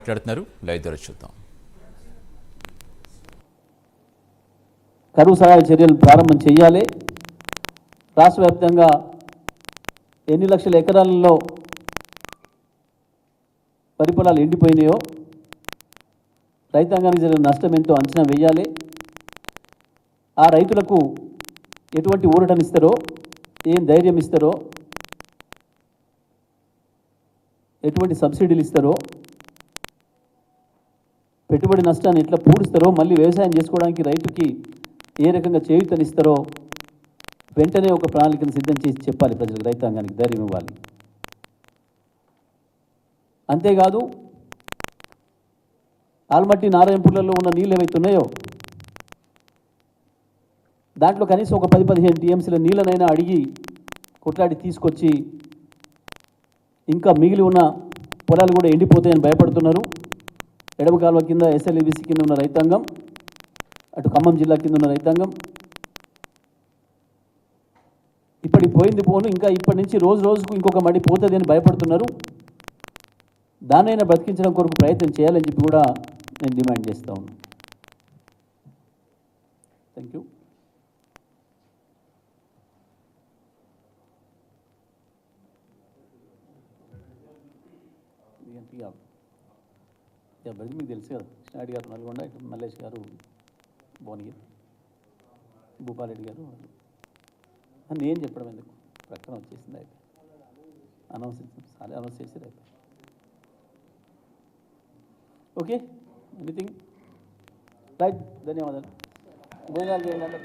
మాట్లాడుతున్నారు లైవ్ ద్వారా చూద్దాం. కరువు సహాయ చర్యలు ప్రారంభం చేయాలి. రాష్ట్ర వ్యాప్తంగా ఎన్ని లక్షల ఎకరాలలో వరి పొలాలు ఎండిపోయినాయో రైతాంగానికి జరిగిన నష్టం ఎంతో అంచనా వేయాలి. ఆ రైతులకు ఎటువంటి ఊరటనిస్తారో, ఏం ధైర్యం ఇస్తారో, ఎటువంటి సబ్సిడీలు ఇస్తారో, పెట్టుబడి నష్టాన్ని ఎట్లా పూడుస్తారో, మళ్ళీ వ్యవసాయం చేసుకోవడానికి రైతుకి ఏ రకంగా చేయూతనిస్తారో వెంటనే ఒక ప్రణాళికను సిద్ధం చేసి చెప్పాలి. ప్రజలకు, రైతాంగానికి ధైర్యం ఇవ్వాలి. అంతేకాదు, ఆల్మట్టి నారాయణపూర్లలో ఉన్న నీళ్ళు ఏవైతున్నాయో దాంట్లో కనీసం ఒక 10-15 టీఎంసీల నీళ్ళనైనా అడిగి కొట్లాడి తీసుకొచ్చి, ఇంకా మిగిలి ఉన్న పొలాలు కూడా ఎండిపోతాయని భయపడుతున్నారు. ఎడమ కాలువ కింద ఎస్ఎల్ఈబీసీ కింద ఉన్న రైతాంగం, అటు ఖమ్మం జిల్లా కింద ఉన్న రైతాంగం ఇప్పటికి పోయింది పోను, ఇంకా ఇప్పటి నుంచి రోజు రోజుకు ఇంకొక మడి పోతుంది అని భయపడుతున్నారు. దానైనా బ్రతికించడం కొరకు ప్రయత్నం చేయాలని చెప్పి కూడా నేను డిమాండ్ చేస్తూ ఉన్నాను. Thank you. బడి మీకు తెలుసు కదా, కృష్ణారెడ్డి గారు నల్గొండ, ఇటు మల్లేష్ గారు భువనగిరి, భూపాలరెడ్డి గారు. నేను చెప్పడం ఎందుకు, ప్రకటన వచ్చేసింది, అయిపోయి అనౌన్స్ చేసి అయిపోయి. Okay, anything right. ధన్యవాదాలు. భోజనాలు చేయండి.